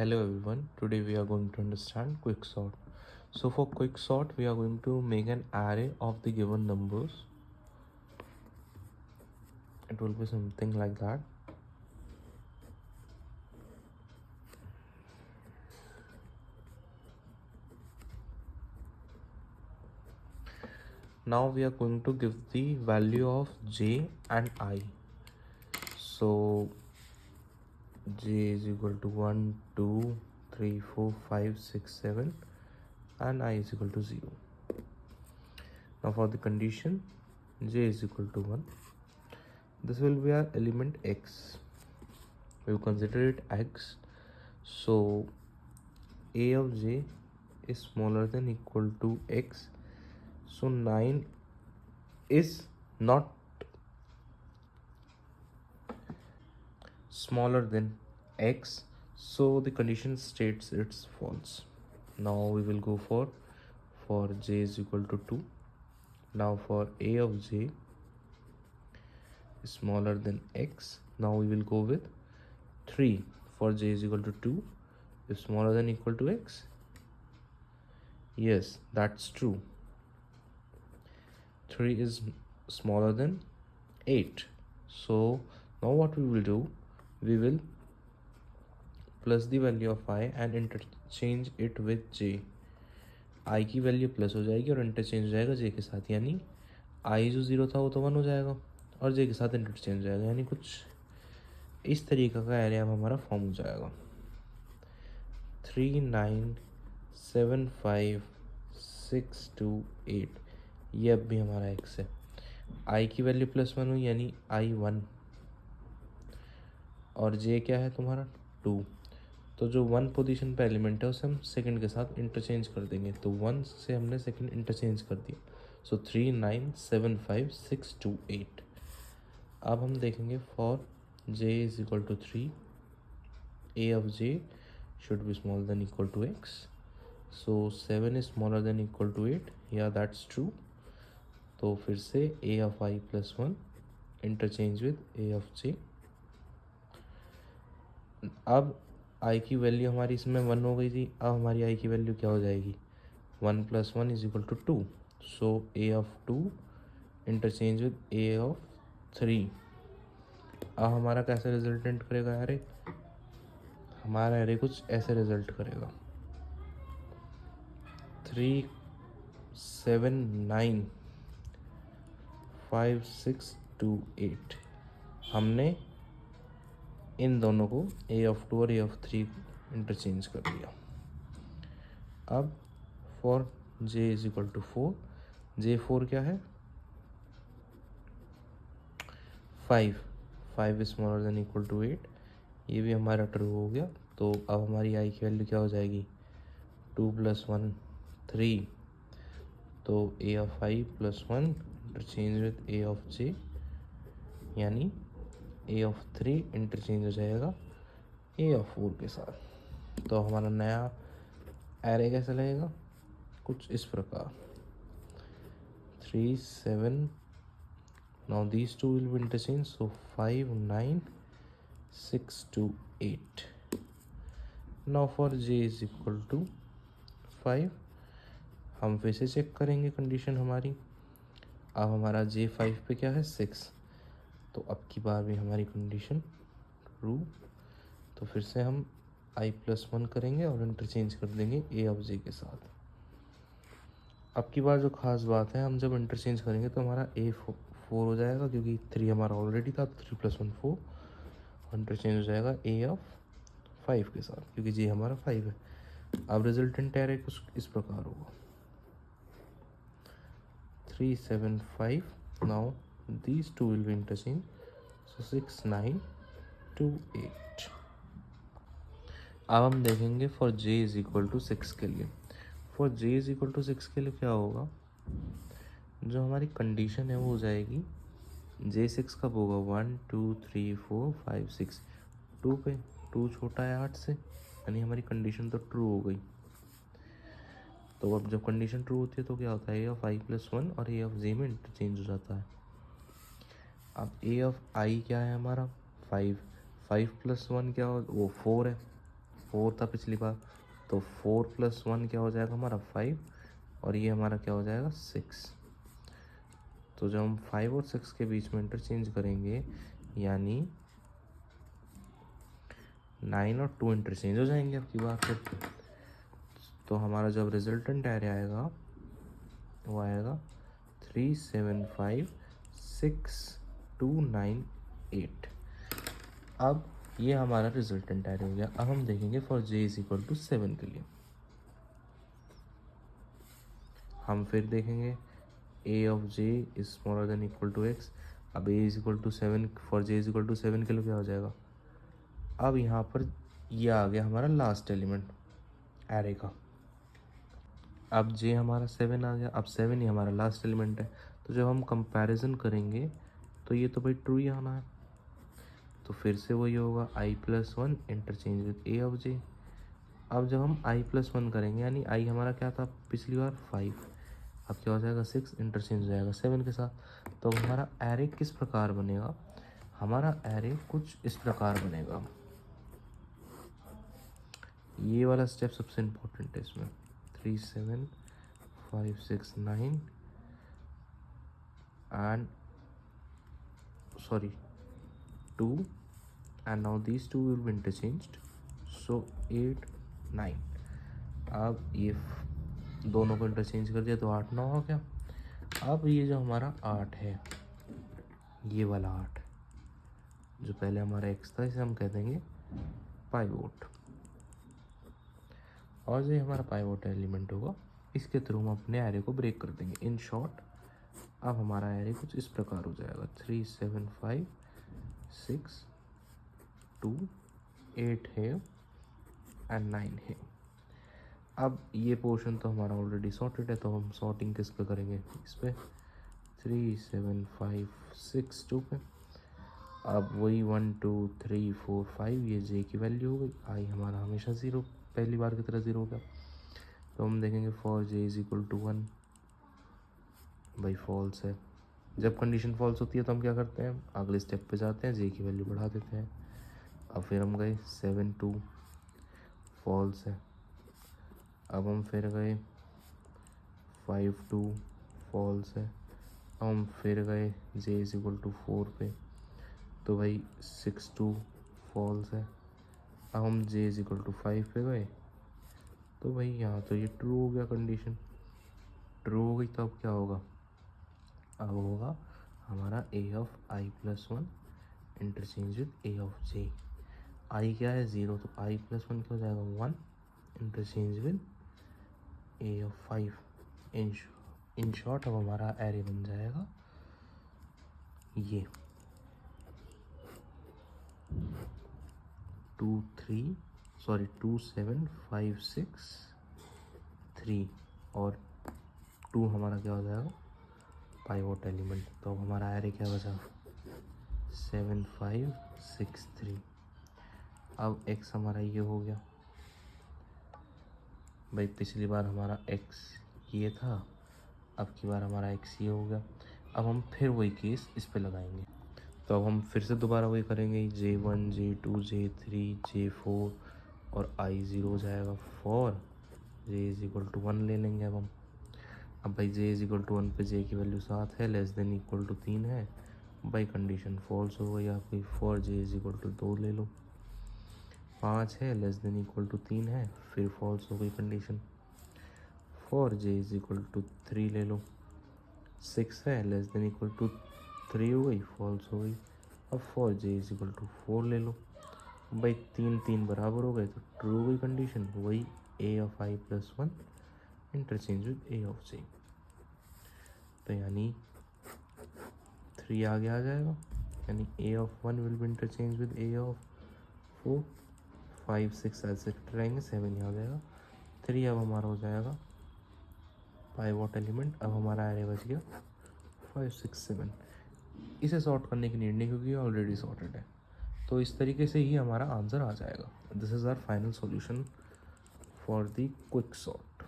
Hello everyone, today we are going to understand quicksort. So for quicksort we are going to make an array of the given numbers. It will be something like that. Now we are going to give the value of j and I. So j is equal to 1, 2, 3, 4, 5, 6, 7 and I is equal to 0. Now for the condition j is equal to 1, this will be our element x. We will consider it x. So a of j is smaller than equal to x. So 9 is not smaller than x. So the condition states it's false. Now we will go for j is equal to 2. Now for a of j is smaller than x. Now we will go with 3 for j is equal to 2 is smaller than equal to x. Yes, that's true. 3 is smaller than 8. So now what we will do, we will plus the value of I and interchange it with j. I की value plus हो जाएगी और interchange हो जाएगा j के साथ, यानी I जो 0 था वो तो 1 हो जाएगा और j के साथ इंटरचेंज हो जाएगा, यानी कुछ इस तरीके का एरे अब हमारा फॉर्म हो जाएगा 3, 9, 7, 5, 6, 2, 8. ये अब भी हमारा x है. I की वैल्यू +1 हुई यानी I 1 और j क्या है तुम्हारा 2. तो जो 1 पोजीशन पे एलिमेंट है उसे हम सेकंड के साथ इंटरचेंज कर देंगे. तो 1 से हमने सेकंड इंटरचेंज कर दिया. सो 3, 9, 7, 5, 6, 2, 8. अब हम देखेंगे for j is equal to 3 a of j should be smaller than equal to x. So 7 is smaller than equal to 8. Yeah, that's true. तो फिर से a of I plus 1 interchange with a of j. अब I की value हमारी इसमें 1 हो गई थी. अब हमारी I की वैल्यू क्या हो जाएगी 1 + 1 is equal to 2. So a of 2 interchange with a of 3. अब हमारा कैसा रिजल्टेंट करेगा अरे, हमारा अरे कुछ ऐसे रिजल्ट करेगा 3, 7, 9, 5, 6, 2, 8. हमने इन दोनों को a of 2 और a of 3 इंटरचेंज कर दिया. अब for j is equal to 4, j4 क्या है 5 is smaller than equal to 8. ये भी हमारा ट्रू हो गया. तो अब हमारी i की वैल्यू क्या हो जाएगी 2 + 1 3. तो a of I + 1 interchange with a of j, यानी a of 3 इंटरचेंज हो जाएगा a of 4 के साथ. तो हमारा नया एरे कैसा लगेगा कुछ इस प्रकार 3, 7. Now these two will be interchanged. So 5, 9, 6, 2, 8. Now for j is equal to 5. हम फिर से चेक करेंगे कंडीशन हमारी. अब हमारा j 5 पे क्या है 6. तो अब की बार भी हमारी कंडीशन ट्रू. तो फिर से हम I + 1 करेंगे और इंटरचेंज कर देंगे a of j के साथ. अब की बार जो खास बात है, हम जब इंटरचेंज करेंगे तो हमारा a 4 हो जाएगा, क्योंकि 3 हमारा ऑलरेडी था. 3 + 1 4 और इंटरचेंज हो जाएगा a of 5 के साथ, क्योंकि j हमारा 5 है. अब रिजल्टेंट एरे कुछ इस प्रकार होगा 3, 7, 5. Now these two will be interchanged. So 6, 9, 2, 8. अब हम देखेंगे for j is equal to 6 के लिए. For j is equal to 6 के लिए क्या होगा, जो हमारी कंडीशन है वो हो जाएगी j 6 कब होगा 1, 2, 3, 4, 5, 6. 2 पे 2 छोटा है 8 से, यानी हमारी कंडीशन तो ट्रू हो गई. तो अब जब कंडीशन ट्रू होती है तो क्या होता है a of I + 1 और a of j में इंटरचेंज हो जाता है. अब a of I क्या है हमारा 5 + 1 क्या हो वो 4 है. 4 था पिछली बार, तो 4 + 1 क्या हो जाएगा हमारा 5, और ये हमारा क्या हो जाएगा 6। तो जब हम 5 और 6 के बीच में इंटरचेंज करेंगे, यानी 9 और 2 इंटरचेंज हो जाएंगे आपकी बात फिर। तो हमारा जब रिजल्टेंट एरे आएगा वो आएगा 3 7 5 6 2 9 8। अब ये हमारा रिजल्टेंट एरे हो गया। अब हम देखेंगे फॉर j = 7 के लिए। हम फिर देखेंगे a of j is smaller than equal to x। अब a = 7 फॉर j = 7 के लिए क्या हो जाएगा। अब यहाँ पर ये आ गया हमारा लास्ट एलिमेंट एरे का। अब j हमारा 7 आ गया। अब 7 ही हमारा लास्ट एलिमेंट है, तो जब हम कंपैरिजन करेंगे तो ये तो भाई ट्रू ही आना है। तो फिर से वही होगा i+1 interchange with a of j। अब जब हम i+1 करेंगे, यानी i हमारा क्या था पिछली बार 5, अब क्या हो जाएगा 6 इंटरचेंज हो जाएगा 7 के साथ। तो हमारा एरे किस प्रकार बनेगा, हमारा एरे कुछ इस प्रकार बनेगा। ये वाला स्टेप सबसे इम्पोर्टेंट है इसमें। 3 7 5 6 9 and 2, and now these two will be interchanged, so 8 9। अब ये दोनों को इंटरचेंज कर दिया तो 8 9 हो गया। अब ये जो हमारा 8 है, ये वाला 8 जो पहले हमारा x था, इसे हम कह देंगे पाइवोट, और जो हमारा पाइवोट एलिमेंट होगा इसके थ्रू हम अपने एरे को ब्रेक कर देंगे। इन शॉर्ट अब हमारा एरे कुछ इस प्रकार हो जाएगा 3 7 5 6 2 8 है एंड 9 है। अब ये पोर्शन तो हमारा ऑलरेडी सॉर्टेड है, तो हम सॉर्टिंग किस पे करेंगे, इस पे 3 7 5 6 2 पे। अब वही 1 2 3 4 5 ये j की वैल्यू हो गई। आई हमारा हमेशा 0, पहली बार की तरह 0 हो गया। तो हम देखेंगे फॉर j = 1, भाई फॉल्स है। जब कंडीशन फॉल्स होती है तो हम क्या करते हैं, अगले स्टेप पे जाते हैं, j की वैल्यू बढ़ा देते हैं। अब फिर हम गए 7 2 फॉल्स है। अब हम फिर गए 5 2 फॉल्स है। अब हम फिर गए j = 4 पे, तो भाई 6 2 फॉल्स है। अब हम j = 5 पे गए, तो भाई यहाँ तो ये ट्रू हो गया, कंडीशन ट्रू हो गई। तो अब क्या होगा, अब होगा हमारा a of i+1 interchange with a of j। i क्या है 0, तो i+1 क्या हो जाएगा 1 interchange with a of 5। In short अब हमारा एरे बन जाएगा ये 2 7 5 6 3, और 2 हमारा क्या हो जाएगा पाइवोट एलिमेंट। तो हमारा एरे क्या बचा 7 5 6 3। अब x हमारा ये हो गया, भाई पिछली बार हमारा x ये था, अब की बार हमारा x ये हो गया। अब हम फिर वही केस इस पे लगाएंगे, तो अब हम फिर से दोबारा वही करेंगे J1 J2 J3 J4 और I0 हो जाएगा। फॉर j = 1 ले लेंगे अब भाई j = 1 पे j की वैल्यू 7 है, लेस देन इक्वल टू 3 है, भाई कंडीशन फॉल्स हो गई आपकी। फॉर j = 2 ले लो, 5 है लेस देन इक्वल टू 3 है, फिर फॉल्स हो गई कंडीशन। फॉर j = 3 ले लो, 6 है लेस देन इक्वल टू 3 हो गई, फॉल्स हो गई। अब फॉर j = 4 ले लो, भाई 3 3 बराबर हो गए, तो ट्रू हो गई कंडीशन, वही a of i+1 interchange with a of j। तो यानी 3 आगे आ जाएगा, यानी a of 1 will be interchange with a of 4, 5 6 ऐसे रहेंगे, 7 ही आ जाएगा। 3 अब हमारा हो जाएगा पाइवोट एलिमेंट। अब हमारा एरे बच गया 5 6 7। इसे सॉर्ट करने की नीड नहीं, क्योंकि ऑलरेडी सॉर्टेड है। तो इस तरीके से ही हमारा आंसर आ जाएगा। This is our final solution for the quick sort.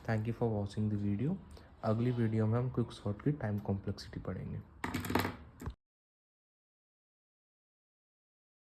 Thank you for watching the video. अगली वीडियो में हम क्विक सॉर्ट की टाइम कॉम्प्लेक्सिटी पढ़ेंगे।